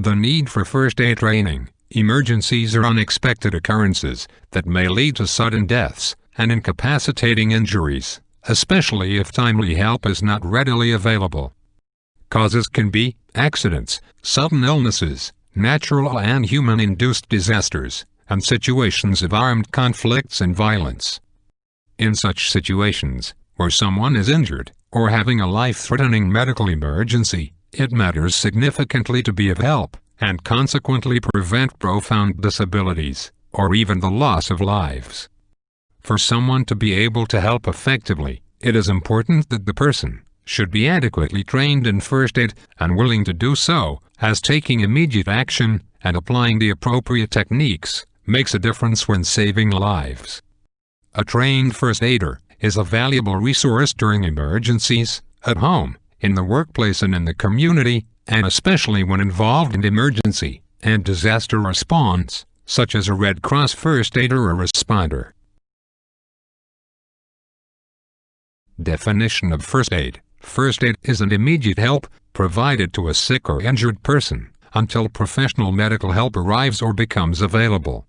The need for first aid training. Emergencies are unexpected occurrences that may lead to sudden deaths and incapacitating injuries, especially if timely help is not readily available. Causes can be accidents, sudden illnesses, natural and human-induced disasters, and situations of armed conflicts and violence. In such situations, where someone is injured or having a life-threatening medical emergency, it matters significantly to be of help and consequently prevent profound disabilities or even the loss of lives. For someone to be able to help effectively, it is important that the person should be adequately trained in first aid and willing to do so, as taking immediate action and applying the appropriate techniques makes a difference when saving lives. A trained first aider is a valuable resource during emergencies, at home, in the workplace and in the community, and especially when involved in emergency and disaster response, such as a Red Cross first aider or responder. Definition of first aid. First aid is an immediate help provided to a sick or injured person until professional medical help arrives or becomes available.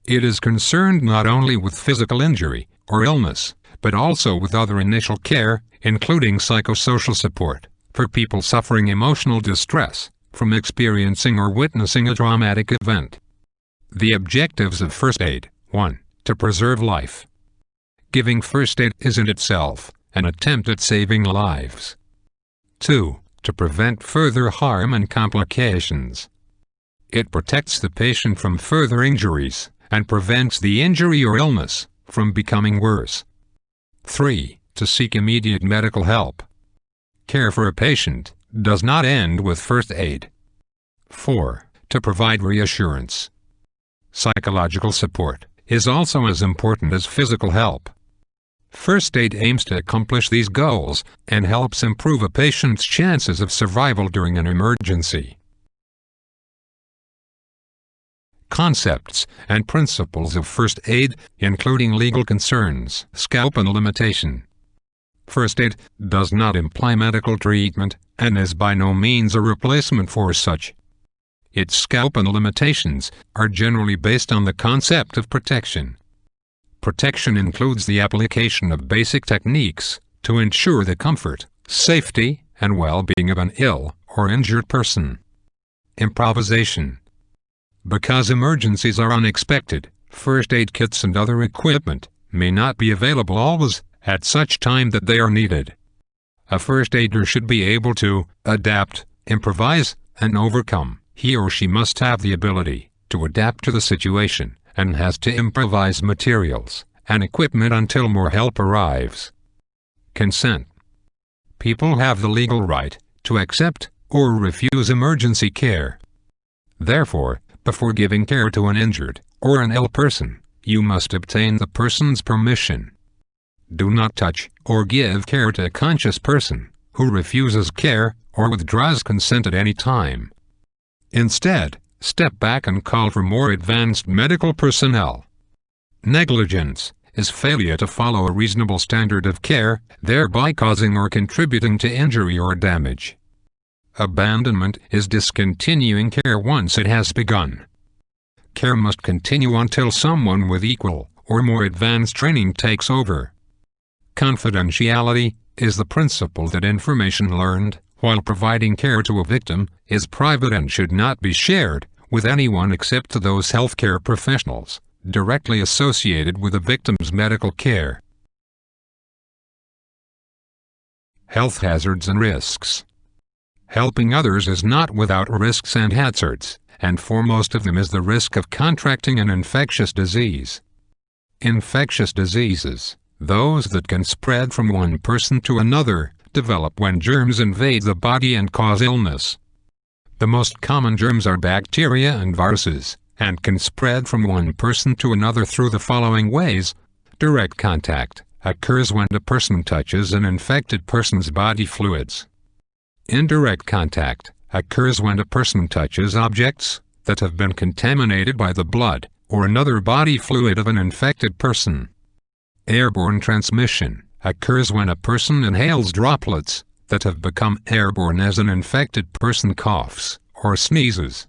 It is concerned not only with physical injury or illness, but also with other initial care, including psychosocial support, for people suffering emotional distress from experiencing or witnessing a traumatic event. The objectives of first aid. 1. To preserve life. Giving first aid is in itself an attempt at saving lives. 2. To prevent further harm and complications. It protects the patient from further injuries and prevents the injury or illness from becoming worse. 3. To seek immediate medical help. Care for a patient does not end with first aid. 4. To provide reassurance. Psychological support is also as important as physical help. First aid aims to accomplish these goals and helps improve a patient's chances of survival during an emergency. Concepts and principles of first aid, including legal concerns, scope and limitation. First aid does not imply medical treatment and is by no means a replacement for such. Its scope and limitations are generally based on the concept of protection. Protection includes the application of basic techniques to ensure the comfort, safety, and well-being of an ill or injured person. Improvisation. Because emergencies are unexpected, first aid kits and other equipment may not be available always at such time that they are needed. A first aider should be able to adapt, improvise, and overcome. He or she must have the ability to adapt to the situation and has to improvise materials and equipment until more help arrives. Consent. People have the legal right to accept or refuse emergency care. Therefore, before giving care to an injured or an ill person, you must obtain the person's permission. Do not touch or give care to a conscious person who refuses care or withdraws consent at any time. Instead, step back and call for more advanced medical personnel. Negligence is failure to follow a reasonable standard of care, thereby causing or contributing to injury or damage. Abandonment is discontinuing care once it has begun. Care must continue until someone with equal or more advanced training takes over. Confidentiality is the principle that information learned while providing care to a victim is private and should not be shared with anyone except to those healthcare professionals directly associated with the victim's medical care. Health hazards and risks. Helping others is not without risks and hazards, and foremost of them is the risk of contracting an infectious disease. Infectious diseases, those that can spread from one person to another, develop when germs invade the body and cause illness. The most common germs are bacteria and viruses, and can spread from one person to another through the following ways. Direct contact occurs when a person touches an infected person's body fluids. Indirect contact occurs when a person touches objects that have been contaminated by the blood or another body fluid of an infected person. Airborne transmission occurs when a person inhales droplets that have become airborne as an infected person coughs or sneezes.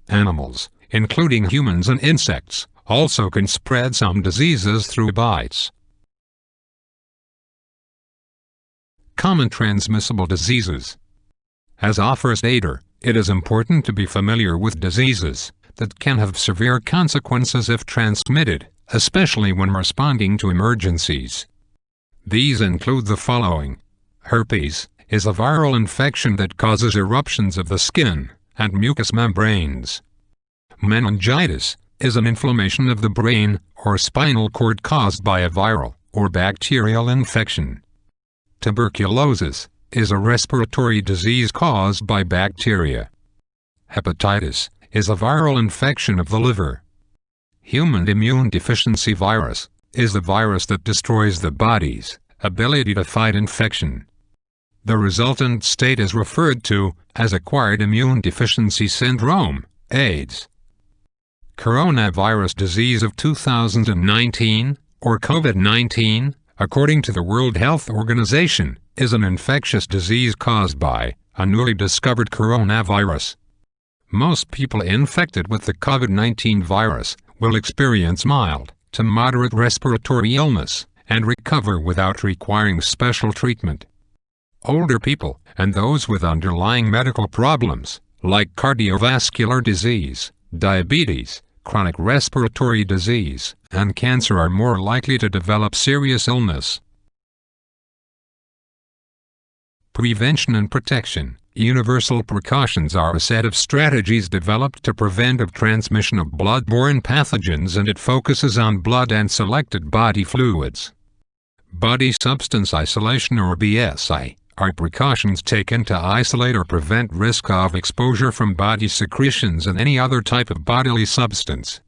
Animals, including humans and insects, also can spread some diseases through bites. Common transmissible diseases. As a first aider, it is important to be familiar with diseases that can have severe consequences if transmitted, especially when responding to emergencies. These include the following. Herpes is a viral infection that causes eruptions of the skin and mucous membranes. Meningitis is an inflammation of the brain or spinal cord caused by a viral or bacterial infection. Tuberculosis is a respiratory disease caused by bacteria. Hepatitis is a viral infection of the liver. Human immune deficiency virus is the virus that destroys the body's ability to fight infection. The resultant state is referred to as acquired immune deficiency syndrome, AIDS. Coronavirus disease of 2019, or COVID-19, according to the World Health Organization, is an infectious disease caused by a newly discovered coronavirus. Most people infected with the COVID-19 virus will experience mild to moderate respiratory illness and recover without requiring special treatment. Older people and those with underlying medical problems, like cardiovascular disease, diabetes, chronic respiratory disease, and cancer are more likely to develop serious illness. Prevention and protection. Universal precautions are a set of strategies developed to prevent the transmission of blood-borne pathogens, and it focuses on blood and selected body fluids. Body substance isolation, or BSI, are precautions taken to isolate or prevent risk of exposure from body secretions and any other type of bodily substance.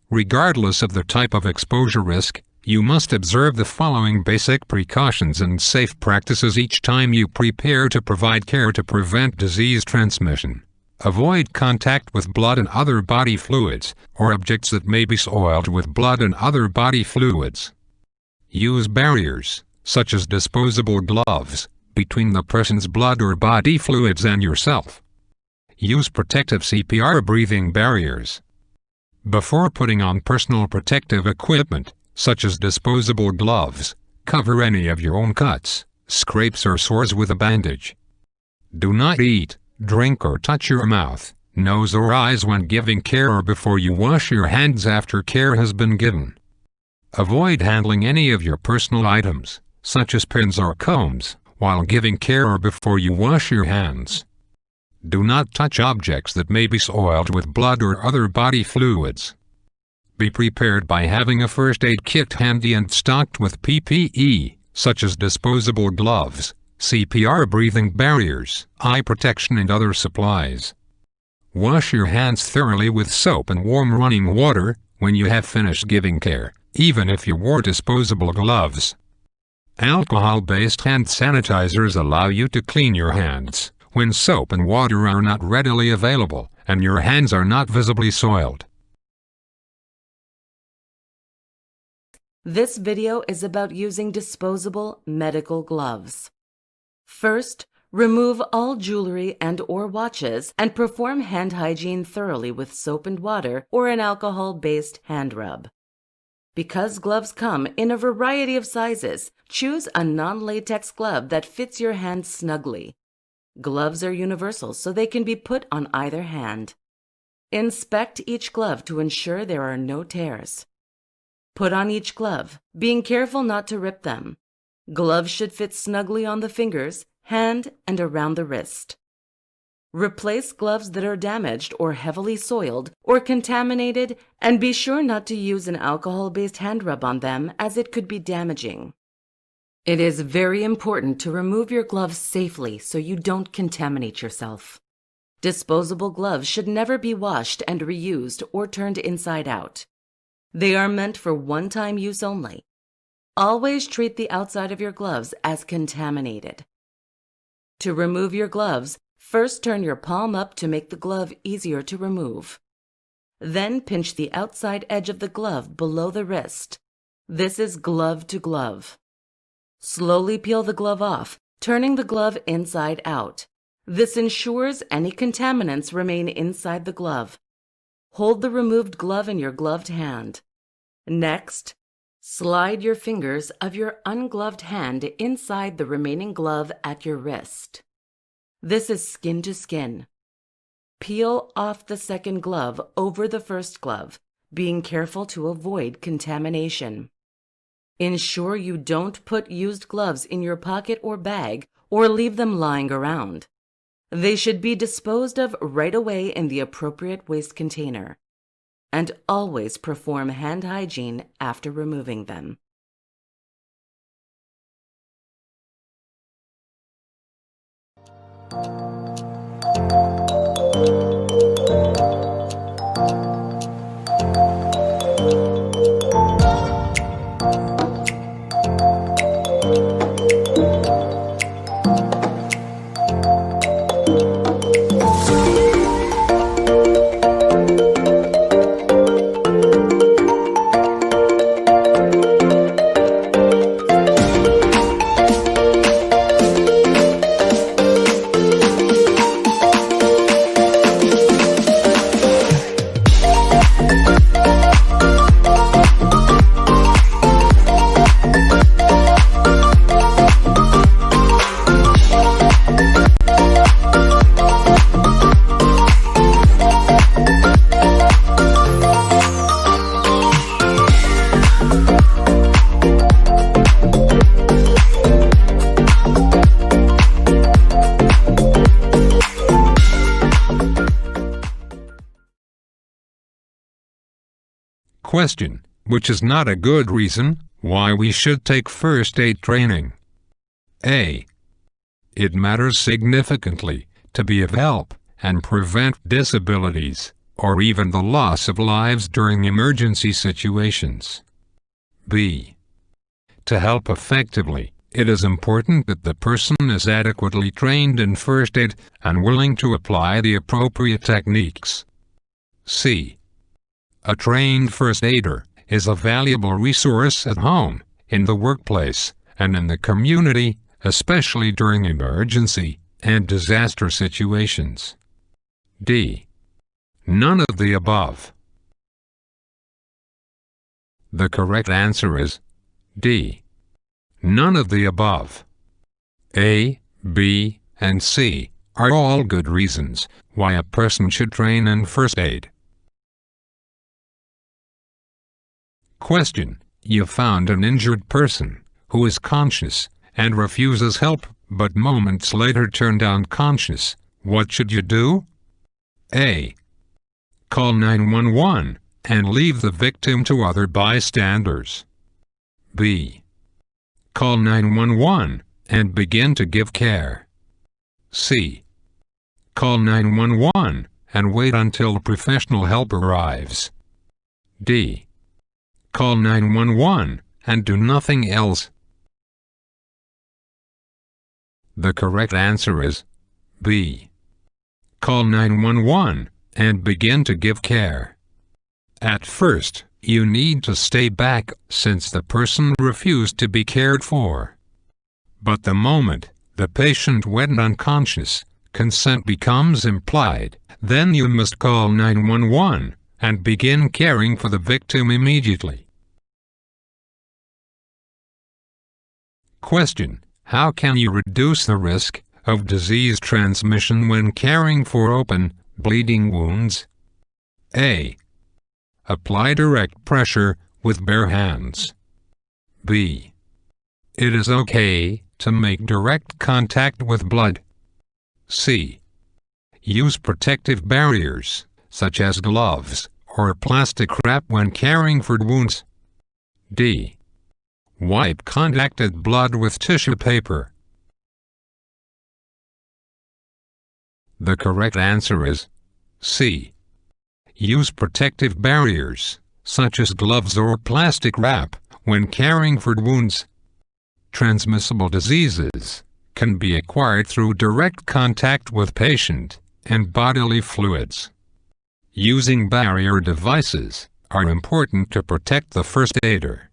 Regardless of the type of exposure risk, you must observe the following basic precautions and safe practices each time you prepare to provide care to prevent disease transmission. Avoid contact with blood and other body fluids, or objects that may be soiled with blood and other body fluids. Use barriers, such as disposable gloves, between the person's blood or body fluids and yourself. Use protective CPR breathing barriers. Before putting on personal protective equipment, such as disposable gloves, cover any of your own cuts, scrapes or sores with a bandage. Do not eat, drink or touch your mouth, nose or eyes when giving care or before you wash your hands after care has been given. Avoid handling any of your personal items, such as pins or combs, while giving care or before you wash your hands. Do not touch objects that may be soiled with blood or other body fluids. Be prepared by having a first aid kit handy and stocked with PPE, such as disposable gloves, CPR breathing barriers, eye protection and other supplies. Wash your hands thoroughly with soap and warm running water when you have finished giving care, even if you wore disposable gloves. Alcohol-based hand sanitizers allow you to clean your hands when soap and water are not readily available and your hands are not visibly soiled. This video is about using disposable medical gloves. First, remove all jewelry and/or watches and perform hand hygiene thoroughly with soap and water or an alcohol-based hand rub. Because gloves come in a variety of sizes, choose a non-latex glove that fits your hand snugly. Gloves are universal, so they can be put on either hand. Inspect each glove to ensure there are no tears. Put on each glove, being careful not to rip them. Gloves should fit snugly on the fingers, hand, and around the wrist. Replace gloves that are damaged or heavily soiled or contaminated, and be sure not to use an alcohol-based hand rub on them, as it could be damaging. It is very important to remove your gloves safely so you don't contaminate yourself. Disposable gloves should never be washed and reused or turned inside out. They are meant for one-time use only. Always treat the outside of your gloves as contaminated. To remove your gloves, first turn your palm up to make the glove easier to remove. Then pinch the outside edge of the glove below the wrist. This is glove to glove. Slowly peel the glove off, turning the glove inside out. This ensures any contaminants remain inside the glove. Hold the removed glove in your gloved hand. Next, slide your fingers of your ungloved hand inside the remaining glove at your wrist. This is skin to skin. Peel off the second glove over the first glove, being careful to avoid contamination. Ensure you don't put used gloves in your pocket or bag or leave them lying around. They should be disposed of right away in the appropriate waste container. And always perform hand hygiene after removing them. Question: which is not a good reason why we should take first aid training? A. It matters significantly to be of help and prevent disabilities, or even the loss of lives during emergency situations. B. To help effectively, it is important that the person is adequately trained in first aid and willing to apply the appropriate techniques. C. A trained first aider is a valuable resource at home, in the workplace, and in the community, especially during emergency and disaster situations. D. None of the above. The correct answer is D. None of the above. A, B, and C are all good reasons why a person should train in first aid. Question: you found an injured person who is conscious and refuses help, but moments later turned unconscious. What should you do? A. Call 911 and leave the victim to other bystanders. B. Call 911 and begin to give care. C. Call 911 and wait until professional help arrives. D. Call 911 and do nothing else. The correct answer is B. Call 911 and begin to give care. At first, you need to stay back since the person refused to be cared for. But the moment the patient went unconscious, consent becomes implied. Then you must call 911 and begin caring for the victim immediately. Question: how can you reduce the risk of disease transmission when caring for open, bleeding wounds? A. Apply direct pressure with bare hands. B. It is okay to make direct contact with blood. C. Use protective barriers, such as gloves or plastic wrap when caring for wounds. D. Wipe contacted blood with tissue paper. The correct answer is C. Use protective barriers, such as gloves or plastic wrap, when caring for wounds. Transmissible diseases can be acquired through direct contact with patient and bodily fluids. Using barrier devices are important to protect the first aider.